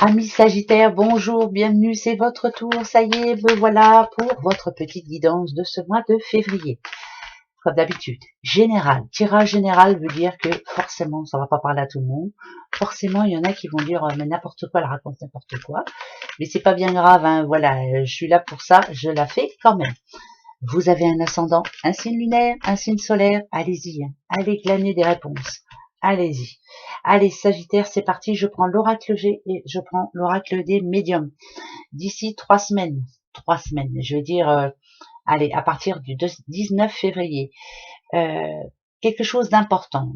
Amis Sagittaires, bonjour, bienvenue, c'est votre tour, ça y est, me voilà pour votre petite guidance de ce mois de février. Comme d'habitude, général, tirage général veut dire que forcément, ça va pas parler à tout le monde. Forcément, il y en a qui vont dire, mais n'importe quoi, elle raconte n'importe quoi. Mais c'est pas bien grave, hein, voilà, je suis là pour ça, je la fais quand même. Vous avez un ascendant, un signe lunaire, un signe solaire, allez-y, hein, allez glaner des réponses. Allez-y. Allez, Sagittaire, c'est parti, je prends l'oracle G et je prends l'oracle des médiums. D'ici 3 semaines, je veux dire, allez, à partir du 19 février, euh, quelque chose d'important.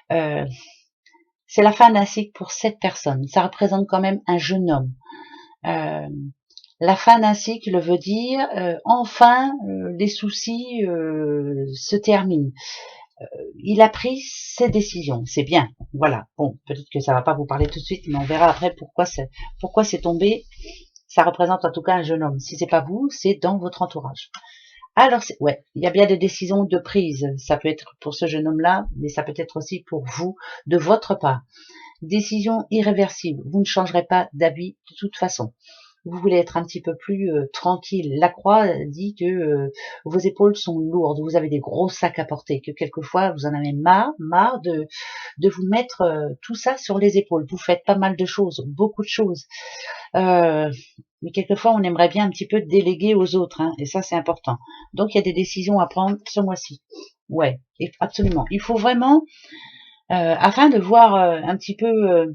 C'est la fin d'un cycle pour cette personne. Ça représente quand même un jeune homme. La fin d'un cycle veut dire, enfin, les soucis se terminent. Il a pris ses décisions, c'est bien. Voilà. Bon, peut-être que ça va pas vous parler tout de suite, mais on verra après pourquoi c'est tombé. Ça représente en tout cas un jeune homme. Si c'est pas vous, c'est dans votre entourage. Alors, ouais, il y a bien des décisions de prise. Ça peut être pour ce jeune homme-là, mais ça peut être aussi pour vous, de votre part. Décision irréversible. Vous ne changerez pas d'avis de toute façon. Vous voulez être un petit peu plus tranquille. La croix dit que vos épaules sont lourdes, vous avez des gros sacs à porter, que quelquefois vous en avez marre de vous mettre tout ça sur les épaules. Vous faites pas mal de choses, beaucoup de choses. Mais quelquefois on aimerait bien un petit peu déléguer aux autres, hein, et ça c'est important. Donc il y a des décisions à prendre ce mois-ci. Ouais, absolument. Il faut vraiment, afin de voir un petit peu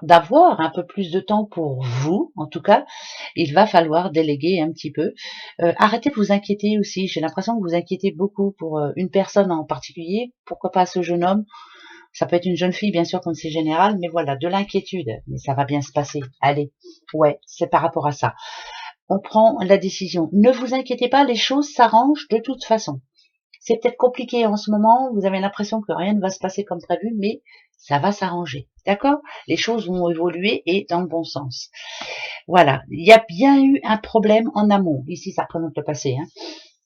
d'avoir un peu plus de temps pour vous, en tout cas, il va falloir déléguer un petit peu. Arrêtez de vous inquiéter aussi. J'ai l'impression que vous inquiétez beaucoup pour une personne en particulier. Pourquoi pas ce jeune homme? Ça peut être une jeune fille, bien sûr, comme c'est général, mais voilà, de l'inquiétude. Mais ça va bien se passer. Allez, ouais, c'est par rapport à ça. On prend la décision. Ne vous inquiétez pas, les choses s'arrangent de toute façon. C'est peut-être compliqué en ce moment, vous avez l'impression que rien ne va se passer comme prévu, mais ça va s'arranger, d'accord? Les choses vont évoluer et dans le bon sens. Voilà, il y a bien eu un problème en amont, ici ça représente le passé,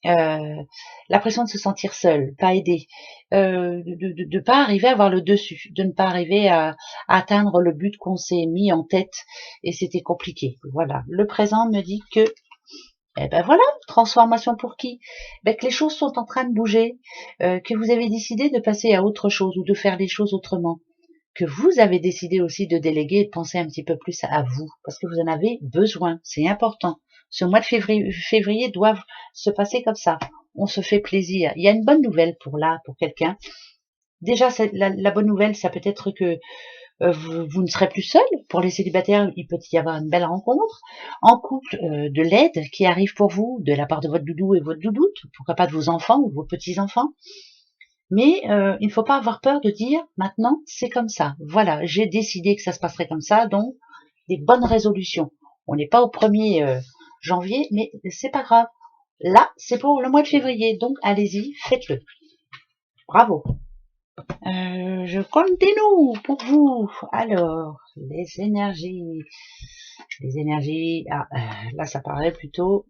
hein. L'impression de se sentir seul, pas aidé, de pas arriver à avoir le dessus, de ne pas arriver à atteindre le but qu'on s'est mis en tête, et c'était compliqué. Voilà, le présent me dit que eh ben voilà, transformation pour qui? Ben que les choses sont en train de bouger, que vous avez décidé de passer à autre chose ou de faire les choses autrement, que vous avez décidé aussi de déléguer et de penser un petit peu plus à vous, parce que vous en avez besoin, c'est important. Ce mois de février doit se passer comme ça. On se fait plaisir. Il y a une bonne nouvelle pour quelqu'un. Déjà, la bonne nouvelle, ça peut être que vous ne serez plus seul. Pour les célibataires, il peut y avoir une belle rencontre. En couple, de l'aide qui arrive pour vous, de la part de votre doudou et votre doudoute, pourquoi pas de vos enfants ou de vos petits-enfants. Mais il ne faut pas avoir peur de dire, maintenant, c'est comme ça. Voilà, j'ai décidé que ça se passerait comme ça, donc des bonnes résolutions. On n'est pas au 1er janvier, mais c'est pas grave. Là, c'est pour le mois de février, donc allez-y, faites-le. Bravo. Je continue pour vous. Alors, les énergies. Là, ça paraît plutôt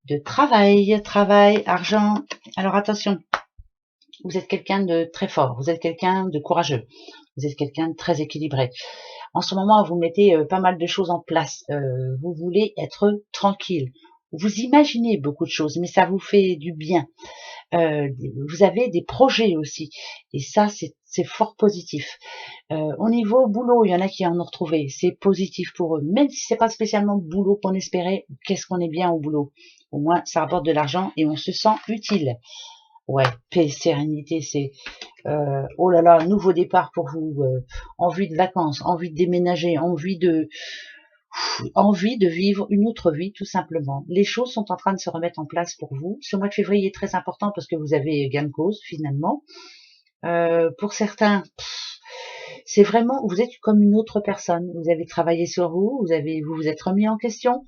de travail, argent. Alors attention, vous êtes quelqu'un de très fort, vous êtes quelqu'un de courageux, vous êtes quelqu'un de très équilibré. En ce moment, vous mettez pas mal de choses en place. Vous voulez être tranquille. Vous imaginez beaucoup de choses, mais ça vous fait du bien. Vous avez des projets aussi, et ça c'est fort positif. Au niveau boulot, il y en a qui en ont retrouvé, c'est positif pour eux, même si c'est pas spécialement le boulot qu'on espérait. Qu'est-ce qu'on est bien au boulot, au moins ça rapporte de l'argent et on se sent utile. Ouais, paix, sérénité, c'est oh là là, nouveau départ pour vous, envie de vacances, envie de déménager, envie de vivre une autre vie, tout simplement. Les choses sont en train de se remettre en place pour vous. Ce mois de février est très important parce que vous avez gain de cause, finalement. Pour certains, c'est vraiment, vous êtes comme une autre personne. Vous avez travaillé sur vous, vous vous êtes remis en question.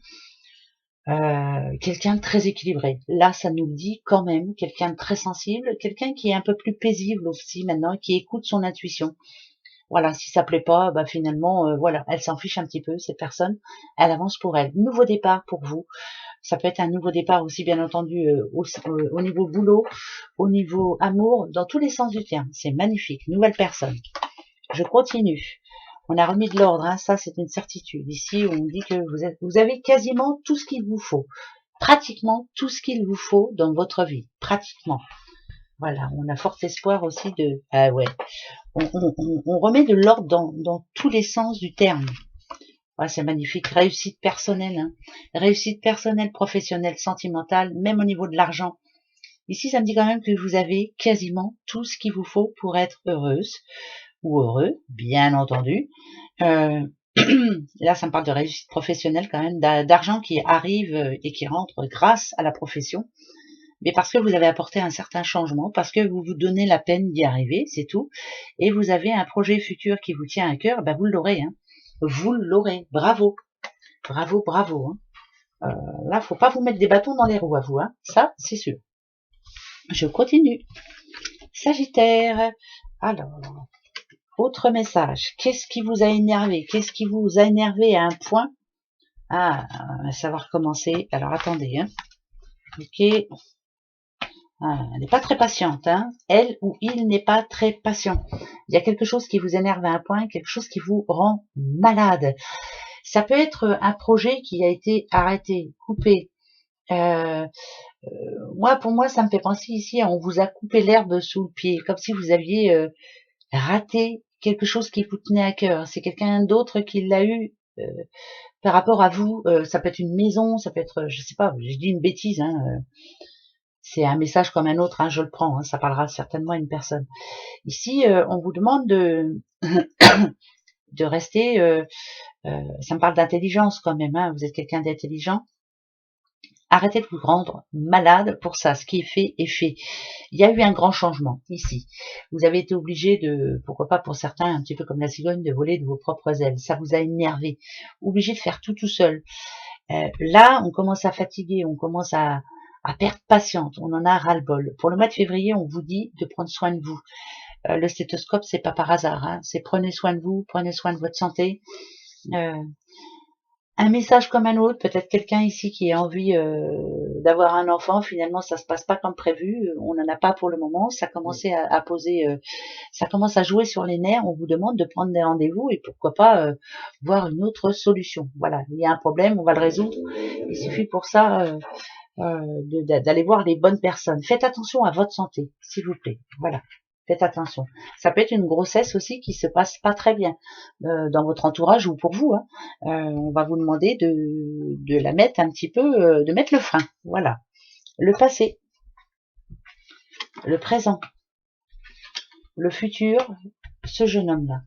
Quelqu'un de très équilibré. Là, ça nous dit quand même quelqu'un de très sensible, quelqu'un qui est un peu plus paisible aussi maintenant, qui écoute son intuition. Voilà, si ça plaît pas, bah finalement, voilà, elle s'en fiche un petit peu, cette personne, elle avance pour elle. Nouveau départ pour vous. Ça peut être un nouveau départ aussi, bien entendu, au niveau boulot, au niveau amour, dans tous les sens du terme. C'est magnifique. Nouvelle personne. Je continue. On a remis de l'ordre, hein, ça c'est une certitude. Ici, on dit que vous avez quasiment tout ce qu'il vous faut. Pratiquement tout ce qu'il vous faut dans votre vie. Pratiquement. Voilà, on a fort espoir aussi de... Ah ouais, on remet de l'ordre dans tous les sens du terme. Ouais, c'est magnifique. Réussite personnelle, hein. Réussite personnelle, professionnelle, sentimentale, même au niveau de l'argent. Ici, ça me dit quand même que vous avez quasiment tout ce qu'il vous faut pour être heureuse ou heureux, bien entendu. Là, ça me parle de réussite professionnelle quand même, d'argent qui arrive et qui rentre grâce à la profession. Mais parce que vous avez apporté un certain changement, parce que vous vous donnez la peine d'y arriver, c'est tout. Et vous avez un projet futur qui vous tient à cœur, ben vous l'aurez. Hein. Vous l'aurez. Bravo. Bravo, bravo. Hein. Là, faut pas vous mettre des bâtons dans les roues à vous. Hein. Ça, c'est sûr. Je continue. Sagittaire. Alors, autre message. Qu'est-ce qui vous a énervé? Qu'est-ce qui vous a énervé à un point? Ah, on va savoir commencer. Alors, attendez. Hein. Ok. Ah, elle n'est pas très patiente. Hein. Elle ou il n'est pas très patient. Il y a quelque chose qui vous énerve à un point, quelque chose qui vous rend malade. Ça peut être un projet qui a été arrêté, coupé. Pour moi, ça me fait penser ici, on vous a coupé l'herbe sous le pied, comme si vous aviez raté quelque chose qui vous tenait à cœur. C'est quelqu'un d'autre qui l'a eu par rapport à vous. Ça peut être une maison, ça peut être, je sais pas, je dis une bêtise. Hein, c'est un message comme un autre, hein, je le prends. Hein, ça parlera certainement à une personne. Ici, on vous demande de de rester. Ça me parle d'intelligence quand même. Hein, vous êtes quelqu'un d'intelligent. Arrêtez de vous rendre malade pour ça. Ce qui est fait est fait. Il y a eu un grand changement ici. Vous avez été obligé de, pourquoi pas pour certains, un petit peu comme la cigogne, de voler de vos propres ailes. Ça vous a énervé. Obligé de faire tout seul. Là, on commence à fatiguer, on commence à perdre patience. On en a ras-le-bol. Pour le mois de février, on vous dit de prendre soin de vous. Le stéthoscope, c'est pas par hasard. Hein. C'est prenez soin de vous, prenez soin de votre santé. Un message comme un autre, peut-être quelqu'un ici qui a envie d'avoir un enfant, finalement ça se passe pas comme prévu, on n'en a pas pour le moment, ça commence à poser, ça commence à jouer sur les nerfs, on vous demande de prendre des rendez-vous et pourquoi pas voir une autre solution. Voilà, il y a un problème, on va le résoudre, il suffit pour ça d'aller voir les bonnes personnes. Faites attention à votre santé, s'il vous plaît, voilà. Faites attention. Ça peut être une grossesse aussi qui se passe pas très bien dans votre entourage ou pour vous. Hein. On va vous demander de la mettre un petit peu, de mettre le frein. Voilà. Le passé, le présent, le futur, ce jeune homme-là.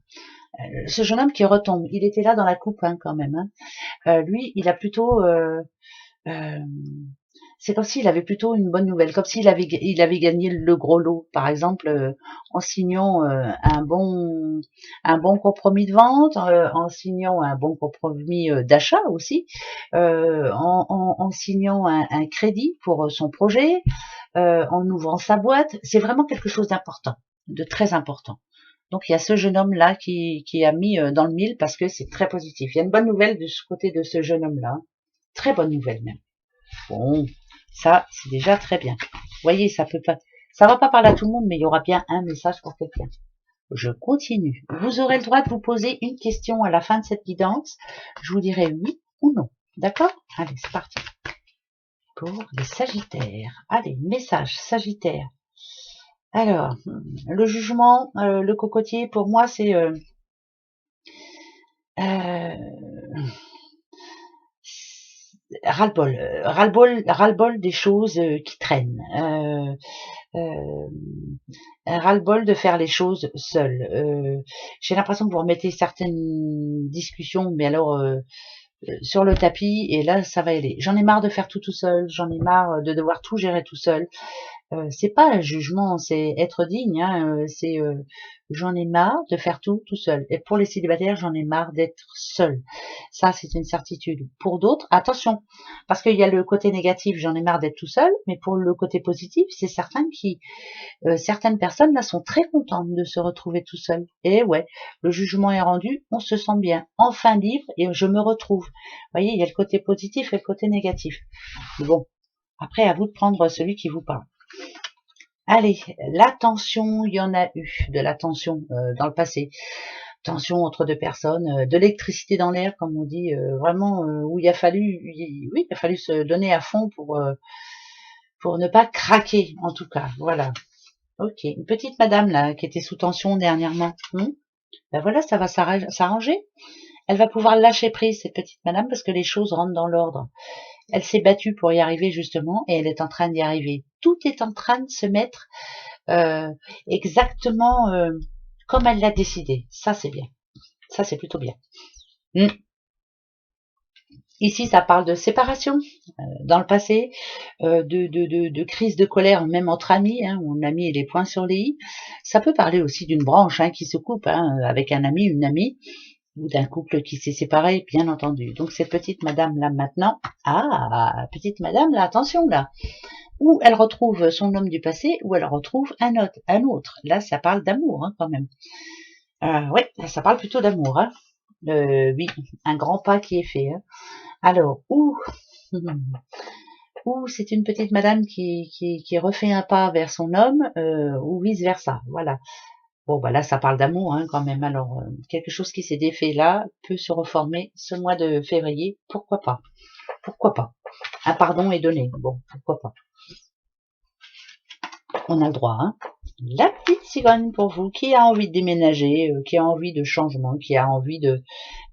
Ce jeune homme qui retombe, il était là dans la coupe hein, quand même. Hein. Lui, il a plutôt... c'est comme s'il avait plutôt une bonne nouvelle, comme s'il avait gagné le gros lot, par exemple, en signant un bon compromis de vente, en signant un bon compromis d'achat aussi, en signant un crédit pour son projet, en ouvrant sa boîte. C'est vraiment quelque chose d'important, de très important. Donc il y a ce jeune homme là qui a mis dans le mille parce que c'est très positif. Il y a une bonne nouvelle de ce côté de ce jeune homme là, très bonne nouvelle même. Bon, ça, c'est déjà très bien. Vous voyez, ça va pas parler à tout le monde, mais il y aura bien un message pour quelqu'un. Je continue. Vous aurez le droit de vous poser une question à la fin de cette guidance. Je vous dirai oui ou non. D'accord? Allez, c'est parti. Pour les Sagittaires. Allez, message Sagittaire. Alors, le jugement, le cocotier, pour moi, c'est... ras-le-bol des choses qui traînent, ras-le-bol de faire les choses seul. J'ai l'impression que vous remettez certaines discussions, mais alors sur le tapis, et là ça va aller. J'en ai marre de faire tout seul, j'en ai marre de devoir tout gérer tout seul. C'est pas un jugement, c'est être digne. Hein, c'est j'en ai marre de faire tout seul. Et pour les célibataires, j'en ai marre d'être seul. Ça, c'est une certitude. Pour d'autres, attention, parce qu'il y a le côté négatif, j'en ai marre d'être tout seul. Mais pour le côté positif, c'est certain qui certaines personnes là sont très contentes de se retrouver tout seul. Et ouais, le jugement est rendu, on se sent bien, enfin libre, et je me retrouve. Vous voyez, il y a le côté positif et le côté négatif. Bon, après à vous de prendre celui qui vous parle. Allez, l'attention, il y en a eu de l'attention dans le passé. tension entre deux personnes, de l'électricité dans l'air, comme on dit, vraiment où il a fallu, oui, il a fallu se donner à fond pour ne pas craquer, en tout cas. Voilà. Ok, une petite madame là qui était sous tension dernièrement. Ben voilà, ça va s'arranger. Elle va pouvoir lâcher prise, cette petite madame, parce que les choses rentrent dans l'ordre. Elle s'est battue pour y arriver justement, et elle est en train d'y arriver. Tout est en train de se mettre exactement comme elle l'a décidé. Ça, c'est bien. Ça, c'est plutôt bien. Ici, ça parle de séparation dans le passé, de crise de colère, même entre amis, hein, où on a mis les points sur les i. Ça peut parler aussi d'une branche qui se coupe avec un ami, une amie, ou d'un couple qui s'est séparé, bien entendu. Donc cette petite madame là maintenant, petite madame là, attention là, où elle retrouve son homme du passé, ou elle retrouve un autre. Là, ça parle d'amour quand même. Ouais, là, ça parle plutôt d'amour. Oui, un grand pas qui est fait. Alors, ou c'est une petite madame qui refait un pas vers son homme, ou vice versa. Voilà. Bon, bah là, ça parle d'amour quand même. Alors, quelque chose qui s'est défait là peut se reformer ce mois de février. Pourquoi pas? Pourquoi pas? Un pardon est donné. Bon, pourquoi pas? On a le droit. La petite cigogne pour vous qui a envie de déménager, qui a envie de changement, qui a envie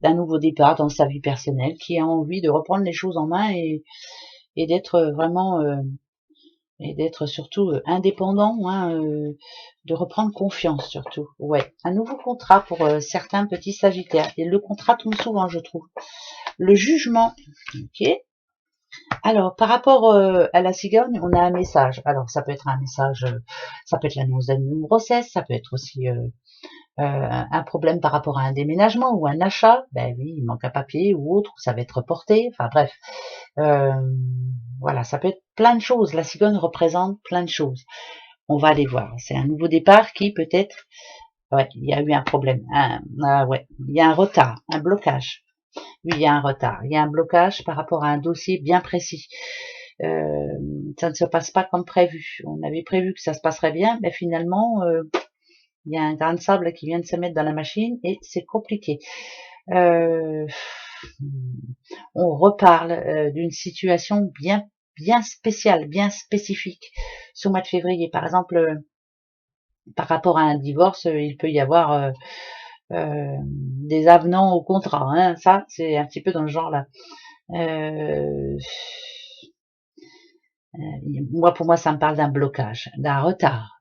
d'un nouveau départ dans sa vie personnelle, qui a envie de reprendre les choses en main et d'être vraiment et d'être surtout indépendant, de reprendre confiance surtout. Ouais, un nouveau contrat pour certains petits sagittaires. Et le contrat tombe souvent, je trouve. Le jugement. Ok. Alors, par rapport à la cigogne, on a un message. Alors, ça peut être un message, ça peut être l'annonce d'une grossesse, ça peut être aussi un problème par rapport à un déménagement ou un achat. Ben oui, il manque un papier ou autre, ça va être reporté. Enfin bref, voilà, ça peut être plein de choses. La cigogne représente plein de choses. On va aller voir. C'est un nouveau départ qui peut-être, ouais, il y a eu un problème. Ouais, il y a un retard, un blocage. Oui, il y a un retard. Il y a un blocage par rapport à un dossier bien précis. Ça ne se passe pas comme prévu. On avait prévu que ça se passerait bien, mais finalement, il y a un grain de sable qui vient de se mettre dans la machine et c'est compliqué. On reparle d'une situation bien spéciale, bien spécifique. Ce mois de février, par exemple, par rapport à un divorce, il peut y avoir des avenants au contrat. Ça, c'est un petit peu dans le genre là. Pour moi, ça me parle d'un blocage, d'un retard.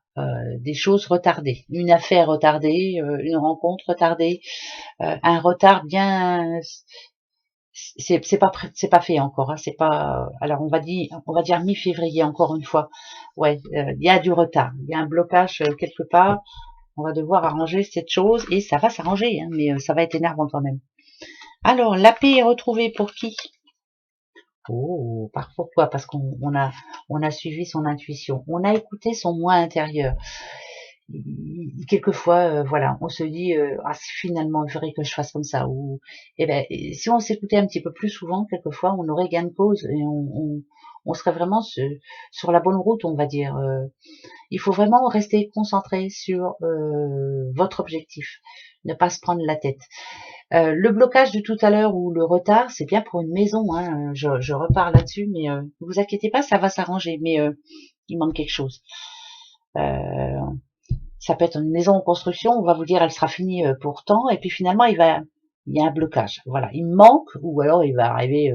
Des choses retardées, une affaire retardée, une rencontre retardée, un retard bien, c'est pas fait encore, c'est pas, alors on va dire mi-février encore une fois. Ouais, il y a du retard, il y a un blocage quelque part. On va devoir arranger cette chose et ça va s'arranger, mais ça va être énervant quand même. Alors, la paix est retrouvée pour qui? Oh, pourquoi? Parce qu'on a suivi son intuition, on a écouté son moi intérieur. Quelquefois, voilà, on se dit finalement il faudrait que je fasse comme ça. Ou si on s'écoutait un petit peu plus souvent, quelquefois, on aurait gain de cause et on serait vraiment sur la bonne route, on va dire. Il faut vraiment rester concentré sur votre objectif, ne pas se prendre la tête. Le blocage de tout à l'heure ou le retard, c'est bien pour une maison. Je repars là-dessus, mais ne vous inquiétez pas, ça va s'arranger. Mais il manque quelque chose. Ça peut être une maison en construction. On va vous dire, elle sera finie pour tant, et puis finalement, il y a un blocage. Voilà, il manque, ou alors il va arriver.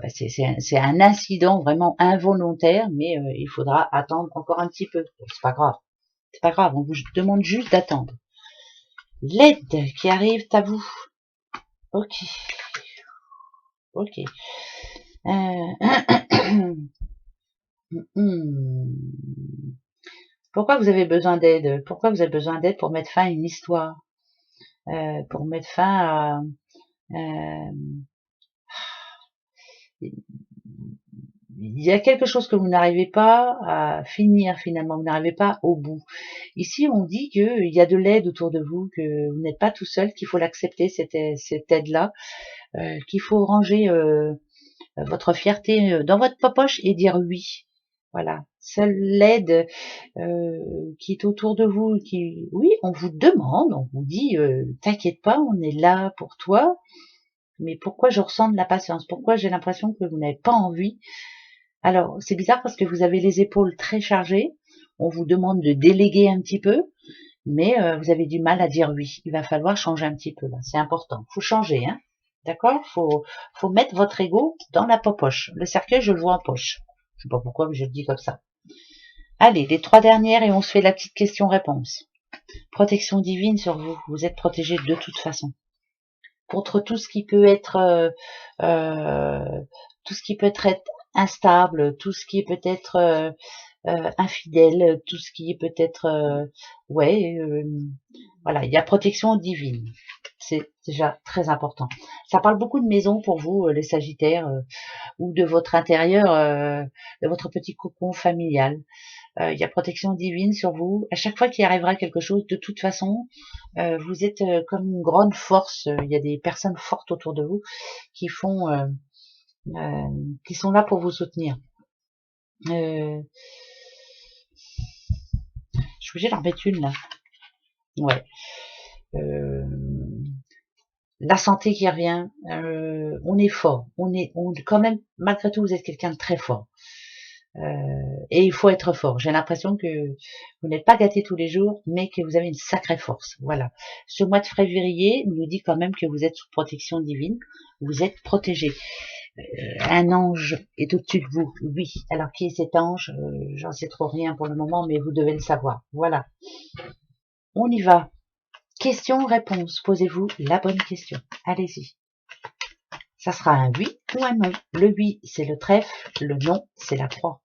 C'est un incident vraiment involontaire, mais il faudra attendre encore un petit peu. C'est pas grave. C'est pas grave. On vous demande juste d'attendre. L'aide qui arrive à vous. Ok. Ok. Pourquoi vous avez besoin d'aide? Pourquoi vous avez besoin d'aide pour mettre fin à une histoire? Pour mettre fin à... il y a quelque chose que vous n'arrivez pas à finir finalement, vous n'arrivez pas au bout. Ici, on dit qu'il y a de l'aide autour de vous, que vous n'êtes pas tout seul, qu'il faut l'accepter, cette aide-là, qu'il faut ranger votre fierté dans votre poche et dire oui. Voilà. Seule l'aide qui est autour de vous, oui, on vous demande, on vous dit, t'inquiète pas, on est là pour toi. Mais pourquoi je ressens de la patience? Pourquoi j'ai l'impression que vous n'avez pas envie? Alors, c'est bizarre parce que vous avez les épaules très chargées. On vous demande de déléguer un petit peu, mais vous avez du mal à dire oui. Il va falloir changer un petit peu là. C'est important. Faut changer, hein. D'accord? Faut mettre votre ego dans la poche. Le cercueil, je le vois en poche. Je sais pas pourquoi, mais je le dis comme ça. Allez, les 3 dernières et on se fait la petite question-réponse. Protection divine sur vous. Vous êtes protégé de toute façon. Contre tout ce qui peut être tout ce qui peut être instable, tout ce qui peut être infidèle, tout ce qui est peut-être voilà, il y a protection divine. C'est déjà très important. Ça parle beaucoup de maison pour vous, les Sagittaires, ou de votre intérieur, de votre petit cocon familial. Il y a protection divine sur vous. À chaque fois qu'il arrivera quelque chose, de toute façon, vous êtes comme une grande force. Il y a des personnes fortes autour de vous qui font, qui sont là pour vous soutenir. Je suis obligée d'en remettre une là. Ouais. La santé qui revient. On est fort. Quand même, malgré tout, vous êtes quelqu'un de très fort. Et il faut être fort. J'ai l'impression que vous n'êtes pas gâté tous les jours, mais que vous avez une sacrée force. Voilà. Ce mois de février nous dit quand même que vous êtes sous protection divine. Vous êtes protégé. Un ange est au-dessus de vous. Oui. Alors qui est cet ange? J'en sais trop rien pour le moment, mais vous devez le savoir. Voilà. On y va. Question-réponse. Posez-vous la bonne question. Allez-y. Ça sera un oui ou un non. Le oui, c'est le trèfle. Le non, c'est la croix.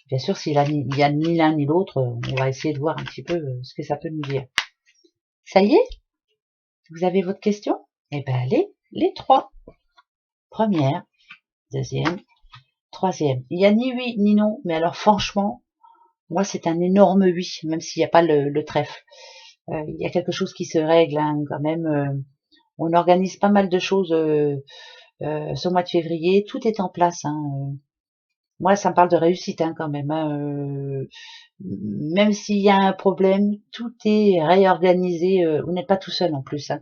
Bien sûr, s'il y a ni l'un ni l'autre, on va essayer de voir un petit peu ce que ça peut nous dire. Ça y est? Vous avez votre question? Eh ben, allez, les 3. Première, deuxième, troisième. Il n'y a ni oui ni non, mais alors franchement, moi c'est un énorme oui, même s'il n'y a pas le trèfle. Il y a quelque chose qui se règle hein, quand même. On organise pas mal de choses ce mois de février. Tout est en place. Hein. Moi, ça me parle de réussite hein, quand même. Hein. Même s'il y a un problème, tout est réorganisé. Vous n'êtes pas tout seul en plus. Hein.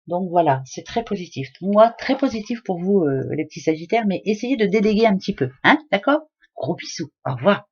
Donc voilà, c'est très positif. Moi, très positif pour vous, les petits Sagittaires, mais essayez de déléguer un petit peu. Hein, d'accord? Gros bisous. Au revoir.